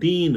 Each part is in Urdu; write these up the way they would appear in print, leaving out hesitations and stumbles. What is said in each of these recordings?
3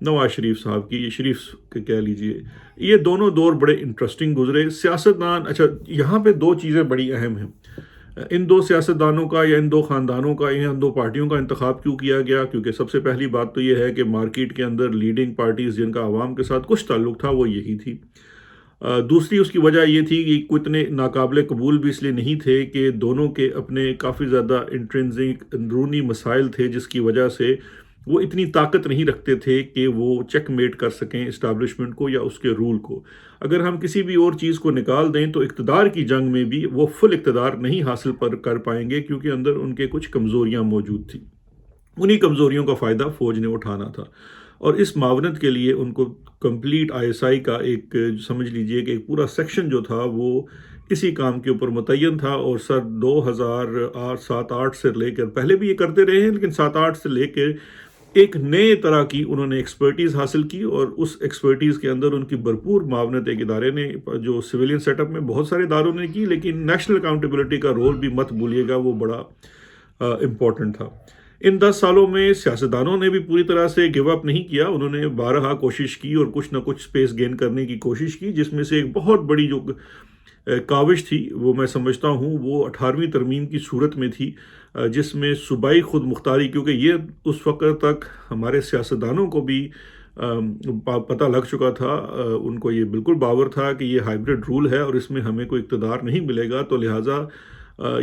نواز شریف صاحب کی، یہ شریف کے کہہ لیجئے، یہ دونوں دور بڑے انٹرسٹنگ گزرے. سیاستدان، اچھا یہاں پہ دو چیزیں بڑی اہم ہیں. ان دو سیاستدانوں کا یا ان دو خاندانوں کا یا ان دو پارٹیوں کا انتخاب کیوں کیا گیا؟ کیونکہ سب سے پہلی بات تو یہ ہے کہ مارکیٹ کے اندر لیڈنگ پارٹیز جن کا عوام کے ساتھ کچھ تعلق تھا وہ یہی تھی. دوسری اس کی وجہ یہ تھی کہ اتنے ناقابل قبول بھی اس لیے نہیں تھے کہ دونوں کے اپنے کافی زیادہ انٹرنزک اندرونی مسائل تھے، جس کی وجہ سے وہ اتنی طاقت نہیں رکھتے تھے کہ وہ چیک میٹ کر سکیں اسٹیبلشمنٹ کو یا اس کے رول کو. اگر ہم کسی بھی اور چیز کو نکال دیں تو اقتدار کی جنگ میں بھی وہ فل اقتدار نہیں حاصل کر پائیں گے، کیونکہ اندر ان کے کچھ کمزوریاں موجود تھیں. انہی کمزوریوں کا فائدہ فوج نے اٹھانا تھا، اور اس معاونت کے لیے ان کو کمپلیٹ ISI کا ایک سمجھ لیجئے کہ ایک پورا سیکشن جو تھا وہ اسی کام کے اوپر متعین تھا. اور سر 2007-8 سے لے کر، پہلے بھی یہ کرتے رہے ہیں لیکن 7-8 سے لے کے ایک نئے طرح کی انہوں نے ایکسپرٹیز حاصل کی، اور اس ایکسپرٹیز کے اندر ان کی بھرپور معاونت ایک ادارے نے، جو سویلین سیٹ اپ میں بہت سارے اداروں نے کی، لیکن نیشنل اکاؤنٹیبلٹی کا رول بھی مت بھولیے گا، وہ بڑا امپورٹنٹ تھا. ان 10 سالوں میں سیاستدانوں نے بھی پوری طرح سے گیو اپ نہیں کیا. انہوں نے بارہا کوشش کی اور کچھ نہ کچھ سپیس گین کرنے کی کوشش کی، جس میں سے ایک بہت بڑی جو کاوش تھی وہ میں سمجھتا ہوں وہ 18ویں ترمیم کی صورت میں تھی، جس میں صوبائی خود مختاری، کیونکہ یہ اس وقت تک ہمارے سیاستدانوں کو بھی پتہ لگ چکا تھا، ان کو یہ بالکل باور تھا کہ یہ ہائیبرڈ رول ہے اور اس میں ہمیں کوئی اقتدار نہیں ملے گا. تو لہٰذا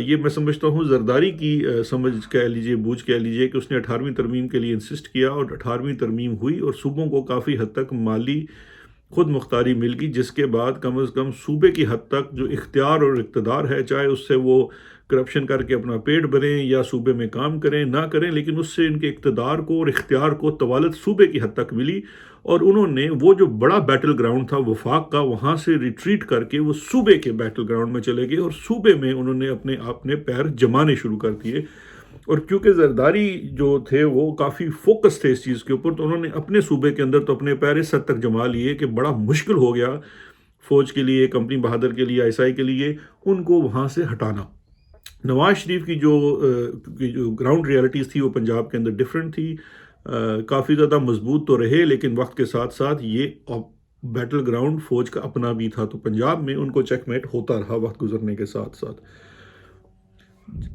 یہ میں سمجھتا ہوں زرداری کی سمجھ کہہ لیجئے، بوجھ کہہ لیجئے کہ اس نے 18ویں ترمیم کے لیے انسسٹ کیا، اور 18ویں ترمیم ہوئی اور صوبوں کو کافی حد تک مالی خود مختاری مل گئی، جس کے بعد کم از کم صوبے کی حد تک جو اختیار اور اقتدار ہے، چاہے اس سے وہ کرپشن کر کے اپنا پیٹ بھریں یا صوبے میں کام کریں نہ کریں، لیکن اس سے ان کے اقتدار کو اور اختیار کو طوالت صوبے کی حد تک ملی. اور انہوں نے وہ جو بڑا بیٹل گراؤنڈ تھا وفاق کا، وہاں سے ریٹریٹ کر کے وہ صوبے کے بیٹل گراؤنڈ میں چلے گئے، اور صوبے میں انہوں نے اپنے پیر جمانے شروع کر دیے. اور کیونکہ زرداری جو تھے وہ کافی فوکس تھے اس چیز کے اوپر، تو انہوں نے اپنے صوبے کے اندر تو اپنے پیر اس حد تک جما لیے کہ بڑا مشکل ہو گیا فوج کے لیے، کمپنی بہادر کے لیے، ISI کے لیے ان کو وہاں سے ہٹانا. نواز شریف کی جو گراؤنڈ ریالٹیز تھی وہ پنجاب کے اندر ڈیفرنٹ تھی. کافی زیادہ مضبوط تو رہے، لیکن وقت کے ساتھ ساتھ یہ بیٹل گراؤنڈ فوج کا اپنا بھی تھا، تو پنجاب میں ان کو چیک میٹ ہوتا رہا وقت گزرنے کے ساتھ ساتھ.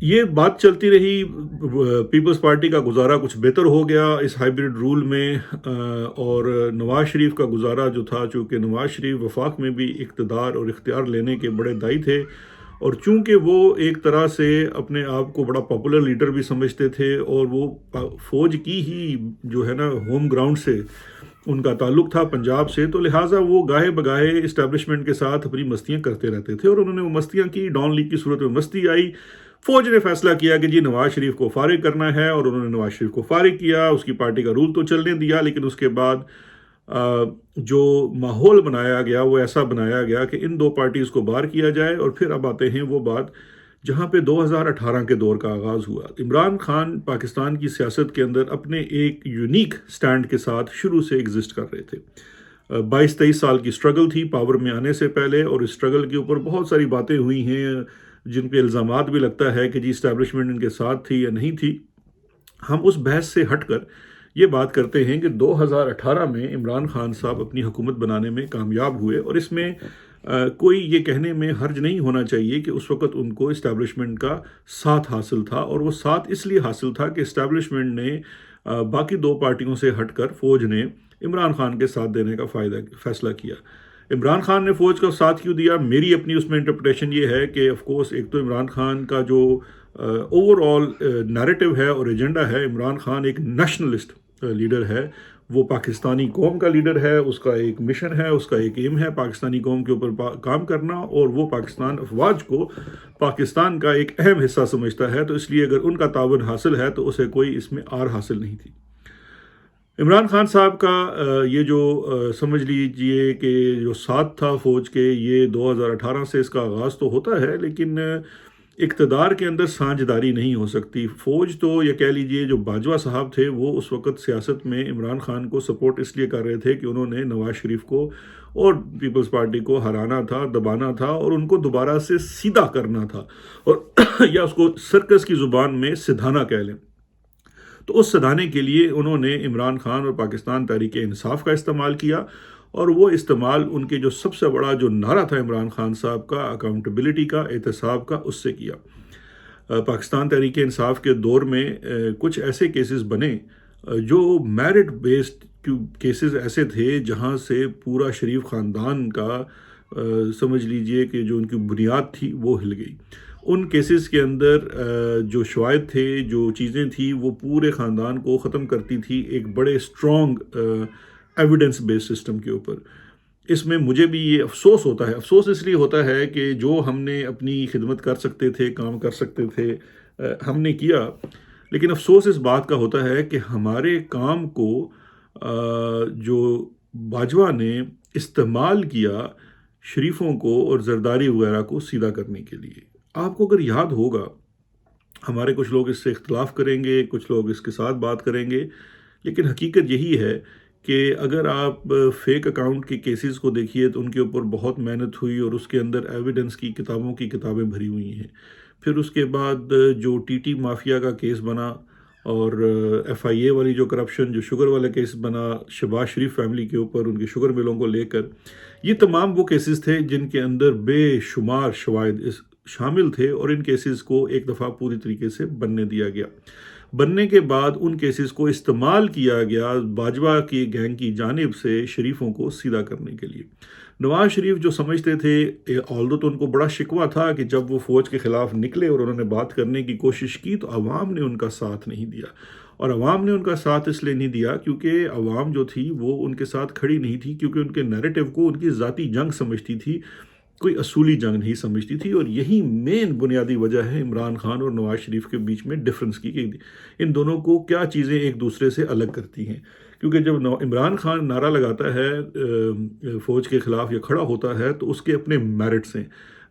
یہ بات چلتی رہی، پیپلز پارٹی کا گزارا کچھ بہتر ہو گیا اس ہائیبرڈ رول میں، اور نواز شریف کا گزارا جو تھا، چونکہ نواز شریف وفاق میں بھی اقتدار اور اختیار لینے کے بڑے دائی تھے، اور چونکہ وہ ایک طرح سے اپنے آپ کو بڑا پاپولر لیڈر بھی سمجھتے تھے، اور وہ فوج کی ہی جو ہے نا ہوم گراؤنڈ سے ان کا تعلق تھا، پنجاب سے، تو لہٰذا وہ گاہے بگاہے اسٹیبلشمنٹ کے ساتھ اپنی مستیاں کرتے رہتے تھے. اور انہوں نے وہ مستیاں کی، ڈان لیگ کی صورت میں مستی آئی. فوج نے فیصلہ کیا کہ جی نواز شریف کو فارغ کرنا ہے، اور انہوں نے نواز شریف کو فارغ کیا. اس کی پارٹی کا رول تو چلنے دیا، لیکن اس کے بعد جو ماحول بنایا گیا وہ ایسا بنایا گیا کہ ان دو پارٹیز کو باہر کیا جائے. اور پھر اب آتے ہیں وہ بات جہاں پہ 2018 کے دور کا آغاز ہوا. عمران خان پاکستان کی سیاست کے اندر اپنے ایک یونیک سٹینڈ کے ساتھ شروع سے ایگزسٹ کر رہے تھے. 22-23 سال کی سٹرگل تھی پاور میں آنے سے پہلے، اور اس سٹرگل کے اوپر بہت ساری باتیں ہوئی ہیں جن پہ الزامات بھی لگتا ہے کہ جی اسٹیبلشمنٹ ان کے ساتھ تھی یا نہیں تھی. ہم اس بحث سے ہٹ کر یہ بات کرتے ہیں کہ 2018 میں عمران خان صاحب اپنی حکومت بنانے میں کامیاب ہوئے، اور اس میں کوئی یہ کہنے میں حرج نہیں ہونا چاہیے کہ اس وقت ان کو اسٹیبلشمنٹ کا ساتھ حاصل تھا. اور وہ ساتھ اس لیے حاصل تھا کہ اسٹیبلشمنٹ نے باقی دو پارٹیوں سے ہٹ کر فوج نے عمران خان کے ساتھ دینے کا فیصلہ کیا. عمران خان نے فوج کا ساتھ کیوں دیا؟ میری اپنی اس میں انٹرپریٹیشن یہ ہے کہ آف کورس ایک تو عمران خان کا جو اوور آل نیریٹو ہے اور ایجنڈا ہے، عمران خان ایک نیشنلسٹ لیڈر ہے، وہ پاکستانی قوم کا لیڈر ہے، اس کا ایک مشن ہے، اس کا ایک ایم ہے پاکستانی قوم کے اوپر کام کرنا، اور وہ پاکستان افواج کو پاکستان کا ایک اہم حصہ سمجھتا ہے. تو اس لیے اگر ان کا تعاون حاصل ہے تو اسے کوئی اس میں آر حاصل نہیں تھی. عمران خان صاحب کا یہ جو سمجھ لیجئے کہ جو ساتھ تھا فوج کے، یہ 2018 سے اس کا آغاز تو ہوتا ہے، لیکن اقتدار کے اندر سانجھداری نہیں ہو سکتی. فوج تو یہ کہہ لیجئے جو باجوہ صاحب تھے وہ اس وقت سیاست میں عمران خان کو سپورٹ اس لیے کر رہے تھے کہ انہوں نے نواز شریف کو اور پیپلز پارٹی کو ہرانا تھا، دبانا تھا، اور ان کو دوبارہ سے سیدھا کرنا تھا، اور یا اس کو سرکس کی زبان میں سدھانا کہہ لیں. تو اس سدھانے کے لیے انہوں نے عمران خان اور پاکستان تحریک انصاف کا استعمال کیا، اور وہ استعمال ان کے جو سب سے بڑا جو نعرہ تھا عمران خان صاحب کا، اکاؤنٹیبلٹی کا، احتساب کا، اس سے کیا۔ پاکستان تحریک انصاف کے دور میں کچھ ایسے کیسز بنے جو میرٹ بیسڈ کیسز ایسے تھے جہاں سے پورا شریف خاندان کا سمجھ لیجئے کہ جو ان کی بنیاد تھی وہ ہل گئی۔ ان کیسز کے اندر جو شواہد تھے، جو چیزیں تھیں، وہ پورے خاندان کو ختم کرتی تھی ایک بڑے اسٹرانگ ایویڈنس بیس سسٹم کے اوپر۔ اس میں مجھے بھی یہ افسوس ہوتا ہے، افسوس اس لیے ہوتا ہے کہ جو ہم نے اپنی خدمت کر سکتے تھے، کام کر سکتے تھے، ہم نے کیا، لیکن افسوس اس بات کا ہوتا ہے کہ ہمارے کام کو جو باجوہ نے استعمال کیا شریفوں کو اور زرداری وغیرہ کو سیدھا کرنے کے لیے۔ آپ کو اگر یاد ہوگا، ہمارے کچھ لوگ اس سے اختلاف کریں گے، کچھ لوگ اس کے ساتھ بات کریں گے، لیکن حقیقت یہی ہے کہ اگر آپ فیک اکاؤنٹ کے کیسز کو دیکھیے تو ان کے اوپر بہت محنت ہوئی اور اس کے اندر ایویڈنس کی کتابیں بھری ہوئی ہیں۔ پھر اس کے بعد جو ٹی ٹی مافیا کا کیس بنا اور ایف آئی اے والی جو کرپشن، جو شوگر والا کیس بنا شہباز شریف فیملی کے اوپر، ان کی شوگر ملوں کو لے کر، یہ تمام وہ کیسز تھے جن کے اندر بے شمار شواہد شامل تھے، اور ان کیسز کو ایک دفعہ پوری طریقے سے بننے دیا گیا۔ بننے کے بعد ان کیسز کو استعمال کیا گیا باجوہ کی گینگ کی جانب سے شریفوں کو سیدھا کرنے کے لیے۔ نواز شریف جو سمجھتے تھے، آلدو تو ان کو بڑا شکوہ تھا کہ جب وہ فوج کے خلاف نکلے اور انہوں نے بات کرنے کی کوشش کی تو عوام نے ان کا ساتھ نہیں دیا، اور عوام نے ان کا ساتھ اس لیے نہیں دیا کیونکہ عوام جو تھی وہ ان کے ساتھ کھڑی نہیں تھی، کیونکہ ان کے نیریٹو کو ان کی ذاتی جنگ سمجھتی تھی، کوئی اصولی جنگ نہیں سمجھتی تھی۔ اور یہی مین بنیادی وجہ ہے عمران خان اور نواز شریف کے بیچ میں ڈفرنس کی، کہ ان دونوں کو کیا چیزیں ایک دوسرے سے الگ کرتی ہیں۔ کیونکہ جب عمران خان نعرہ لگاتا ہے فوج کے خلاف یا کھڑا ہوتا ہے تو اس کے اپنے میرٹس ہیں،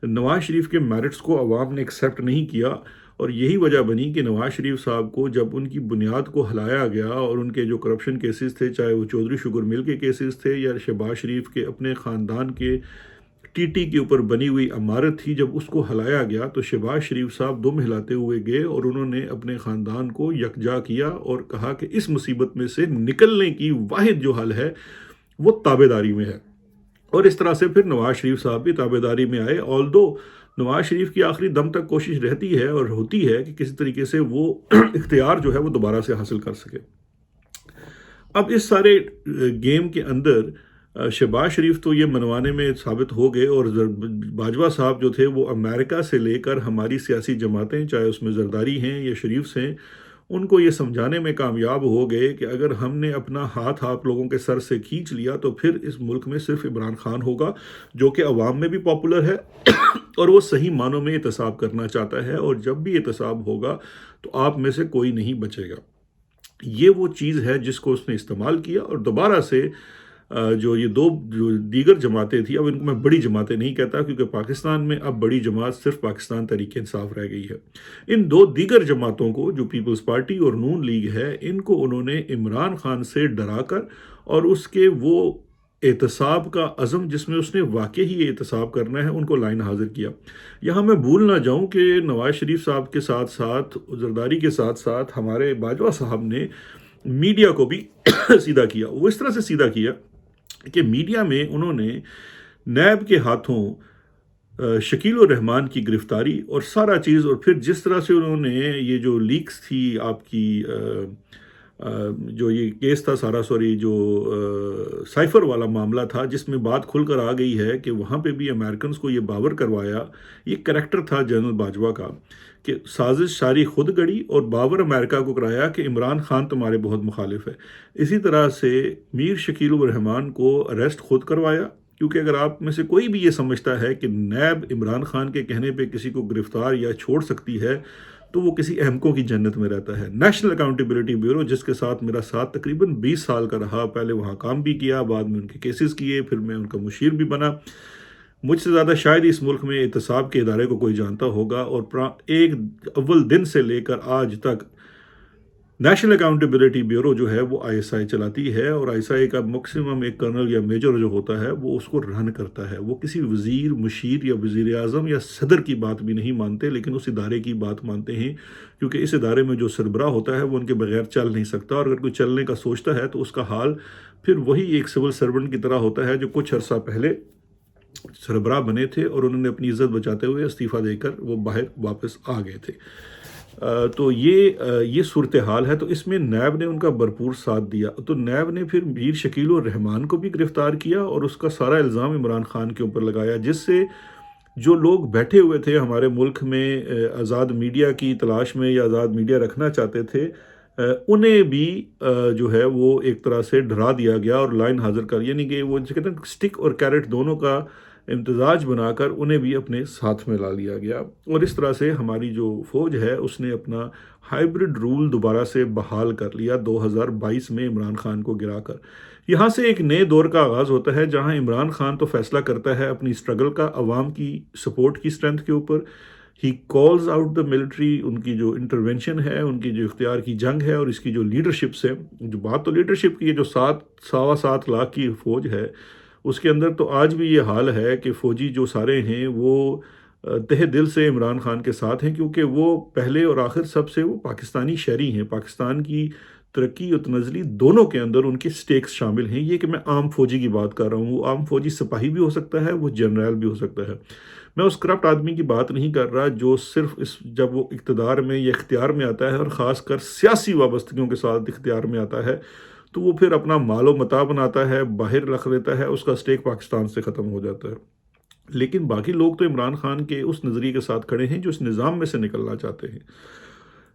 نواز شریف کے میرٹس کو عوام نے ایکسیپٹ نہیں کیا، اور یہی وجہ بنی کہ نواز شریف صاحب کو جب ان کی بنیاد کو ہلایا گیا اور ان کے جو کرپشن کیسز تھے، چاہے وہ چودھری شوگر مل کے کیسز تھے یا شہباز شریف کے اپنے خاندان کے ٹی ٹی کے اوپر بنی ہوئی عمارت تھی، جب اس کو ہلایا گیا تو شہباز شریف صاحب دم ہلاتے ہوئے گئے اور انہوں نے اپنے خاندان کو یکجا کیا اور کہا کہ اس مصیبت میں سے نکلنے کی واحد جو حل ہے وہ تابعداری میں ہے، اور اس طرح سے پھر نواز شریف صاحب بھی تابعداری میں آئے۔ آلدو نواز شریف کی آخری دم تک کوشش رہتی ہے اور ہوتی ہے کہ کسی طریقے سے وہ اختیار جو ہے وہ دوبارہ سے حاصل کر سکے۔ اب اس سارے گیم کے اندر شہباز شریف تو یہ منوانے میں ثابت ہو گئے، اور باجوہ صاحب جو تھے وہ امریکہ سے لے کر ہماری سیاسی جماعتیں، چاہے اس میں زرداری ہیں یا شریفس ہیں، ان کو یہ سمجھانے میں کامیاب ہو گئے کہ اگر ہم نے اپنا ہاتھ آپ لوگوں کے سر سے کھینچ لیا تو پھر اس ملک میں صرف عمران خان ہوگا، جو کہ عوام میں بھی پاپولر ہے اور وہ صحیح معنوں میں احتساب کرنا چاہتا ہے، اور جب بھی احتساب ہوگا تو آپ میں سے کوئی نہیں بچے گا۔ یہ وہ چیز ہے جس کو اس نے استعمال کیا، اور دوبارہ سے جو یہ دو جو دیگر جماعتیں تھیں، اب ان کو میں بڑی جماعتیں نہیں کہتا کیونکہ پاکستان میں اب بڑی جماعت صرف پاکستان تحریک انصاف رہ گئی ہے، ان دو دیگر جماعتوں کو جو پیپلز پارٹی اور نون لیگ ہے، ان کو انہوں نے عمران خان سے ڈرا کر اور اس کے وہ احتساب کا عزم جس میں اس نے واقعی احتساب کرنا ہے، ان کو لائن حاضر کیا۔ یہاں میں بھول نہ جاؤں کہ نواز شریف صاحب کے ساتھ ساتھ، زرداری کے ساتھ ساتھ، ہمارے باجوہ صاحب نے میڈیا کو بھی سیدھا کیا۔ وہ اس طرح سے سیدھا کیا کہ میڈیا میں انہوں نے نیب کے ہاتھوں شکیل الرحمان کی گرفتاری اور سارا چیز، اور پھر جس طرح سے انہوں نے یہ جو لیکس تھی آپ کی جو یہ کیس تھا سارا، جو سائفر والا معاملہ تھا جس میں بات کھل کر آ گئی ہے کہ وہاں پہ بھی امریکنز کو یہ باور کروایا، یہ کریکٹر تھا جنرل باجوہ کا، کہ سازش ساری خود گڑی اور باور امریکہ کو کرایا کہ عمران خان تمہارے بہت مخالف ہے۔ اسی طرح سے میر شکیل الرحمان کو اریسٹ خود کروایا، کیونکہ اگر آپ میں سے کوئی بھی یہ سمجھتا ہے کہ نیب عمران خان کے کہنے پہ کسی کو گرفتار یا چھوڑ سکتی ہے تو وہ کسی احمقوں کی جنت میں رہتا ہے۔ نیشنل اکاؤنٹیبلٹی بیورو، جس کے ساتھ میرا ساتھ تقریباً 20 سال کا رہا، پہلے وہاں کام بھی کیا، بعد میں ان کے کیسز کیے، پھر میں ان کا مشیر بھی بنا، مجھ سے زیادہ شاید اس ملک میں احتساب کے ادارے کو کوئی جانتا ہوگا، اور ایک اول دن سے لے کر آج تک نیشنل اکاؤنٹیبلٹی بیورو جو ہے وہ ISI چلاتی ہے، اور ISI کا میکسیمم ایک کرنل یا میجر جو ہوتا ہے وہ اس کو رن کرتا ہے۔ وہ کسی وزیر، مشیر یا وزیر اعظم یا صدر کی بات بھی نہیں مانتے، لیکن اس ادارے کی بات مانتے ہیں، کیونکہ اس ادارے میں جو سربراہ ہوتا ہے وہ ان کے بغیر چل نہیں سکتا، اور اگر کوئی چلنے کا سوچتا ہے تو اس کا حال پھر وہی ایک سول سرونٹ کی طرح ہوتا ہے جو کچھ عرصہ پہلے سربراہ بنے تھے اور انہوں نے اپنی عزت بچاتے ہوئے استعفیٰ دے کر وہ باہر واپس آ گئے تھے۔ تو یہ صورتحال ہے۔ تو اس میں نیب نے ان کا بھرپور ساتھ دیا، تو نیب نے پھر میر شکیل الرحمان کو بھی گرفتار کیا اور اس کا سارا الزام عمران خان کے اوپر لگایا، جس سے جو لوگ بیٹھے ہوئے تھے ہمارے ملک میں آزاد میڈیا کی تلاش میں یا آزاد میڈیا رکھنا چاہتے تھے، انہیں بھی جو ہے وہ ایک طرح سے ڈرا دیا گیا اور لائن حاضر کر، یعنی کہ وہ کہتے ہیں سٹک اور کیرٹ دونوں کا امتزاج بنا کر انہیں بھی اپنے ساتھ میں لا لیا گیا، اور اس طرح سے ہماری جو فوج ہے اس نے اپنا ہائبرڈ رول دوبارہ سے بحال کر لیا 2022 میں عمران خان کو گرا کر۔ یہاں سے ایک نئے دور کا آغاز ہوتا ہے جہاں عمران خان تو فیصلہ کرتا ہے اپنی اسٹرگل کا عوام کی سپورٹ کی اسٹرینتھ کے اوپر، he calls out the military, ان کی جو انٹرونشن ہے، ان کی جو اختیار کی جنگ ہے اور اس کی جو لیڈرشپس ہے، جو بات تو لیڈرشپ کی ہے، جو 7.25 لاکھ کی فوج ہے اس کے اندر تو آج بھی یہ حال ہے کہ فوجی جو سارے ہیں وہ تہ دل سے عمران خان کے ساتھ ہیں، کیونکہ وہ پہلے اور آخر سب سے وہ پاکستانی شہری ہیں، پاکستان کی ترقی اور تنزلی دونوں کے اندر ان کے سٹیکس شامل ہیں۔ یہ کہ میں عام فوجی کی بات کر رہا ہوں، وہ عام فوجی سپاہی بھی ہو سکتا ہے، وہ جنرل بھی ہو سکتا ہے، میں اس کرپٹ آدمی کی بات نہیں کر رہا جو صرف جب وہ اقتدار میں یا اختیار میں آتا ہے اور خاص کر سیاسی وابستگیوں کے ساتھ اختیار میں آتا ہے تو وہ پھر اپنا مال و متاع بناتا ہے، باہر رکھ لیتا ہے، اس کا سٹیک پاکستان سے ختم ہو جاتا ہے۔ لیکن باقی لوگ تو عمران خان کے اس نظریے کے ساتھ کھڑے ہیں جو اس نظام میں سے نکلنا چاہتے ہیں۔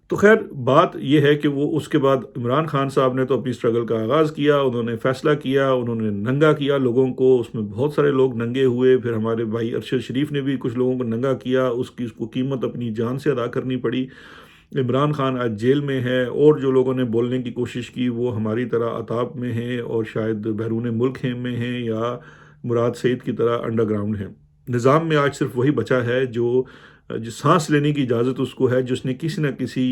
تو خیر بات یہ ہے کہ وہ اس کے بعد عمران خان صاحب نے تو اپنی سٹرگل کا آغاز کیا، انہوں نے فیصلہ کیا، انہوں نے ننگا کیا لوگوں کو، اس میں بہت سارے لوگ ننگے ہوئے، پھر ہمارے بھائی ارشد شریف نے بھی کچھ لوگوں کو ننگا کیا، اس کو قیمت اپنی جان سے ادا کرنی پڑی۔ عمران خان آج جیل میں ہے، اور جو لوگوں نے بولنے کی کوشش کی وہ ہماری طرح عطاب میں ہیں اور شاید بیرون ملک میں ہیں یا مراد سعید کی طرح انڈر گراؤنڈ ہیں۔ نظام میں آج صرف وہی بچا ہے جو سانس لینے کی اجازت اس کو ہے جس نے کسی نہ کسی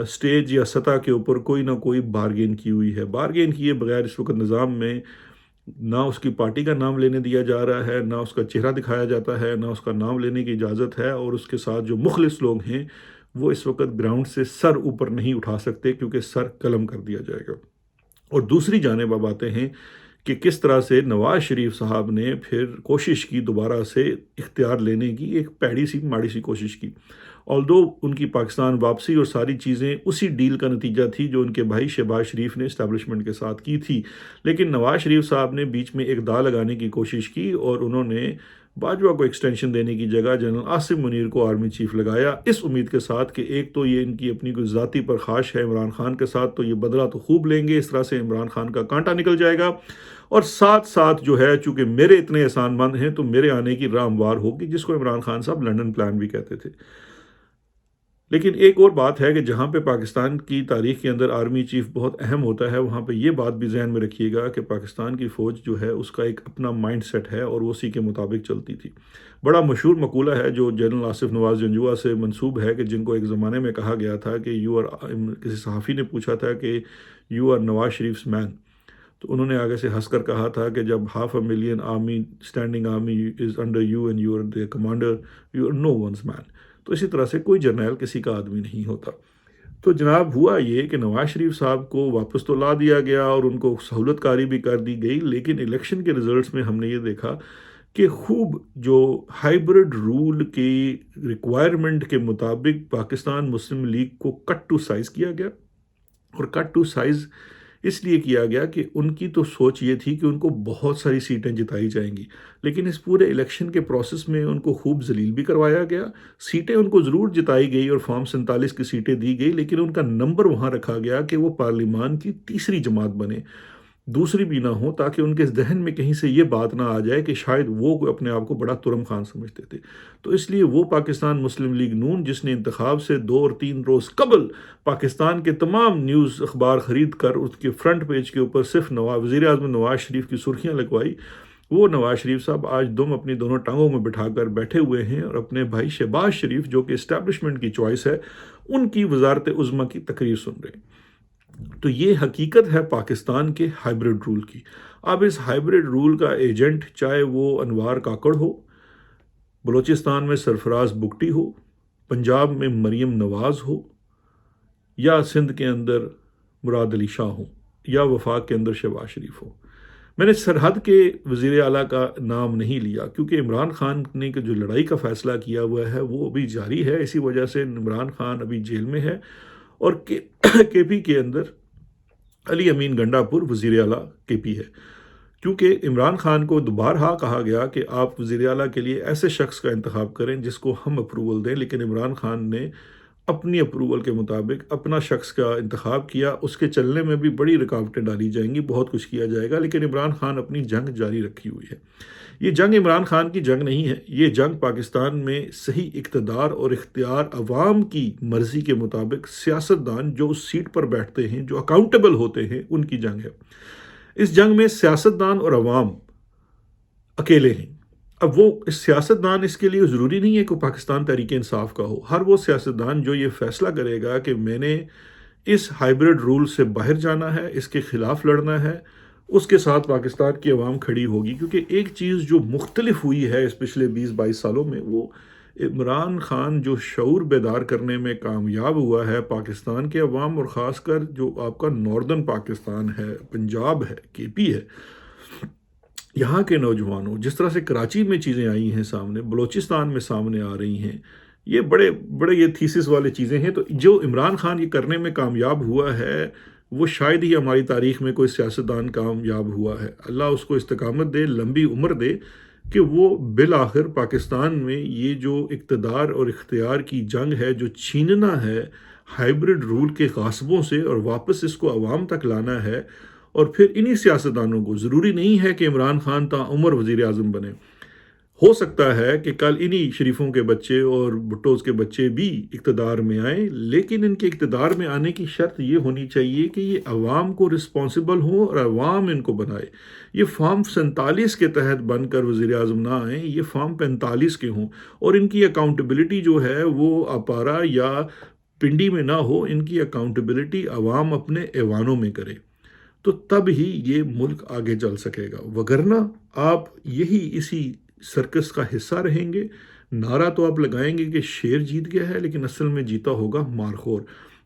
سٹیج یا سطح کے اوپر کوئی نہ کوئی بارگین کی ہوئی ہے۔ بارگین کیے بغیر اس وقت نظام میں نہ اس کی پارٹی کا نام لینے دیا جا رہا ہے، نہ اس کا چہرہ دکھایا جاتا ہے، نہ اس کا نام لینے کی اجازت ہے، اور اس کے ساتھ جو مخلص لوگ ہیں وہ اس وقت گراؤنڈ سے سر اوپر نہیں اٹھا سکتے کیونکہ سر قلم کر دیا جائے گا۔ اور دوسری جانب اب آتے ہیں کہ کس طرح سے نواز شریف صاحب نے پھر کوشش کی دوبارہ سے اختیار لینے کی، ایک پیڑی سی ماڑی سی کوشش کی، آلدو ان کی پاکستان واپسی اور ساری چیزیں اسی ڈیل کا نتیجہ تھی جو ان کے بھائی شہباز شریف نے اسٹیبلشمنٹ کے ساتھ کی تھی، لیکن نواز شریف صاحب نے بیچ میں ایک داغ لگانے کی کوشش کی اور انہوں نے باجوہ کو ایکسٹینشن دینے کی جگہ جنرل عاصم منیر کو آرمی چیف لگایا، اس امید کے ساتھ کہ ایک تو یہ ان کی اپنی کوئی ذاتی پرخاش ہے عمران خان کے ساتھ تو یہ بدلہ تو خوب لیں گے، اس طرح سے عمران خان کا کانٹا نکل جائے گا، اور ساتھ ساتھ جو ہے چونکہ میرے اتنے احسان مند ہیں تو میرے آنے کی راہ ہموار ہوگی، جس کو عمران خان صاحب لنڈن پلان بھی کہتے تھے۔ لیکن ایک اور بات ہے کہ جہاں پہ پاکستان کی تاریخ کے اندر آرمی چیف بہت اہم ہوتا ہے وہاں پہ یہ بات بھی ذہن میں رکھیے گا کہ پاکستان کی فوج جو ہے اس کا ایک اپنا مائنڈ سیٹ ہے اور وہ اسی کے مطابق چلتی تھی۔ بڑا مشہور مقولہ ہے جو جنرل آصف نواز جنجوعہ سے منسوب ہے کہ جن کو ایک زمانے میں کہا گیا تھا کہ کسی صحافی نے پوچھا تھا کہ یو آر نواز شریف's مین، تو انہوں نے آگے سے ہنس کر کہا تھا کہ جب 500,000 army standing army is under you and you are the commander you are no one's man, تو اسی طرح سے کوئی جرنیل کسی کا آدمی نہیں ہوتا۔ تو جناب ہوا یہ کہ نواز شریف صاحب کو واپس تو لا دیا گیا اور ان کو سہولت کاری بھی کر دی گئی، لیکن الیکشن کے ریزلٹس میں ہم نے یہ دیکھا کہ خوب جو ہائبرڈ رول کی ریکوائرمنٹ کے مطابق پاکستان مسلم لیگ کو کٹ ٹو سائز کیا گیا، اور کٹ ٹو سائز اس لیے کیا گیا کہ ان کی تو سوچ یہ تھی کہ ان کو بہت ساری سیٹیں جتائی جائیں گی، لیکن اس پورے الیکشن کے پروسیس میں ان کو خوب ذلیل بھی کروایا گیا، سیٹیں ان کو ضرور جتائی گئی اور فارم 47 کی سیٹیں دی گئی، لیکن ان کا نمبر وہاں رکھا گیا کہ وہ پارلیمان کی تیسری جماعت بنے، دوسری بھی نہ ہو، تاکہ ان کے ذہن میں کہیں سے یہ بات نہ آ جائے کہ شاید وہ اپنے آپ کو بڑا ترم خان سمجھتے تھے۔ تو اس لیے وہ پاکستان مسلم لیگ نون جس نے انتخاب سے 2 اور 3 روز قبل پاکستان کے تمام نیوز اخبار خرید کر اس کے فرنٹ پیج کے اوپر صرف وزیر اعظم نواز شریف کی سرخیاں لگوائی، وہ نواز شریف صاحب آج اپنی دونوں ٹانگوں میں بٹھا کر بیٹھے ہوئے ہیں اور اپنے بھائی شہباز شریف جو کہ اسٹیبلشمنٹ کی چوائس ہے ان کی وزارت عظمیٰ کی تقریر سن رہے ہیں۔ تو یہ حقیقت ہے پاکستان کے ہائبرڈ رول کی۔ اب اس ہائبرڈ رول کا ایجنٹ چاہے وہ انوار کاکڑ ہو، بلوچستان میں سرفراز بگٹی ہو، پنجاب میں مریم نواز ہو، یا سندھ کے اندر مراد علی شاہ ہوں، یا وفاق کے اندر شہباز شریف ہو۔ میں نے سرحد کے وزیر اعلیٰ کا نام نہیں لیا کیونکہ عمران خان نے جو لڑائی کا فیصلہ کیا ہوا ہے وہ ابھی جاری ہے، اسی وجہ سے عمران خان ابھی جیل میں ہے، اور کے پی کے اندر علی امین گنڈا پور وزیر اعلیٰ کے پی ہے، کیونکہ عمران خان کو دوبارہ کہا گیا کہ آپ وزیر اعلیٰ کے لیے ایسے شخص کا انتخاب کریں جس کو ہم اپروول دیں، لیکن عمران خان نے اپنی اپروول کے مطابق اپنا شخص کا انتخاب کیا۔ اس کے چلنے میں بھی بڑی رکاوٹیں ڈالی جائیں گی، بہت کچھ کیا جائے گا، لیکن عمران خان اپنی جنگ جاری رکھی ہوئی ہے۔ یہ جنگ عمران خان کی جنگ نہیں ہے، یہ جنگ پاکستان میں صحیح اقتدار اور اختیار عوام کی مرضی کے مطابق سیاستدان جو اس سیٹ پر بیٹھتے ہیں، جو اکاؤنٹیبل ہوتے ہیں، ان کی جنگ ہے۔ اس جنگ میں سیاستدان اور عوام اکیلے ہیں۔ اب وہ سیاستدان اس کے لیے ضروری نہیں ہے کہ پاکستان تحریک انصاف کا ہو، ہر وہ سیاستدان جو یہ فیصلہ کرے گا کہ میں نے اس ہائبرڈ رول سے باہر جانا ہے، اس کے خلاف لڑنا ہے، اس کے ساتھ پاکستان کی عوام کھڑی ہوگی۔ کیونکہ ایک چیز جو مختلف ہوئی ہے اس پچھلے 20-22 سالوں میں، وہ عمران خان جو شعور بیدار کرنے میں کامیاب ہوا ہے پاکستان کے عوام، اور خاص کر جو آپ کا ناردرن پاکستان ہے، پنجاب ہے، کے پی ہے، یہاں کے نوجوانوں، جس طرح سے کراچی میں چیزیں آئی ہیں سامنے، بلوچستان میں سامنے آ رہی ہیں، یہ بڑے یہ تھیسس والے چیزیں ہیں۔ تو جو عمران خان یہ کرنے میں کامیاب ہوا ہے وہ شاید ہی ہماری تاریخ میں کوئی سیاستدان کامیاب ہوا ہے۔ اللہ اس کو استقامت دے، لمبی عمر دے، کہ وہ بالآخر پاکستان میں یہ جو اقتدار اور اختیار کی جنگ ہے جو چھیننا ہے ہائبرڈ رول کے غاصبوں سے، اور واپس اس کو عوام تک لانا ہے۔ اور پھر انہی سیاستدانوں کو، ضروری نہیں ہے کہ عمران خان تا عمر وزیر اعظم بنے، ہو سکتا ہے کہ کل انہی شریفوں کے بچے اور بھٹوز کے بچے بھی اقتدار میں آئیں، لیکن ان کے اقتدار میں آنے کی شرط یہ ہونی چاہیے کہ یہ عوام کو رسپانسبل ہوں اور عوام ان کو بنائے۔ یہ فارم 47 کے تحت بن کر وزیر اعظم نہ آئیں، یہ فارم 45 کے ہوں، اور ان کی اکاؤنٹیبلٹی جو ہے وہ اپارا یا پنڈی میں نہ ہو، ان کی اکاؤنٹیبلٹی عوام اپنے ایوانوں میں کرے، تو تب ہی یہ ملک آگے چل سکے گا۔ وگرنہ آپ اسی سرکس کا حصہ رہیں گے۔ نعرہ تو آپ لگائیں گے کہ شیر جیت گیا ہے، لیکن اصل میں جیتا ہوگا مارخور،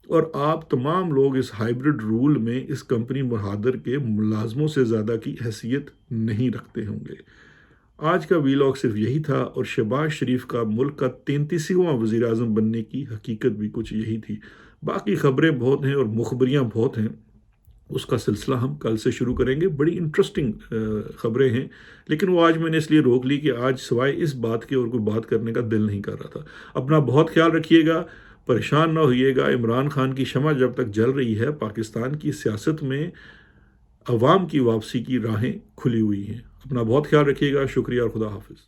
اور آپ تمام لوگ اس ہائبرڈ رول میں اس کمپنی بہادر کے ملازموں سے زیادہ کی حیثیت نہیں رکھتے ہوں گے۔ آج کا ویلاگ صرف یہی تھا، اور شہباز شریف کا ملک کا 33واں وزیر اعظم بننے کی حقیقت بھی کچھ یہی تھی۔ باقی خبریں بہت ہیں اور مخبریاں بہت ہیں، اس کا سلسلہ ہم کل سے شروع کریں گے۔ بڑی انٹرسٹنگ خبریں ہیں، لیکن وہ آج میں نے اس لیے روک لی کہ آج سوائے اس بات کے اور کوئی بات کرنے کا دل نہیں کر رہا تھا۔ اپنا بہت خیال رکھیے گا، پریشان نہ ہوئیے گا۔ عمران خان کی شمع جب تک جل رہی ہے، پاکستان کی سیاست میں عوام کی واپسی کی راہیں کھلی ہوئی ہیں۔ اپنا بہت خیال رکھیے گا، شکریہ اور خدا حافظ۔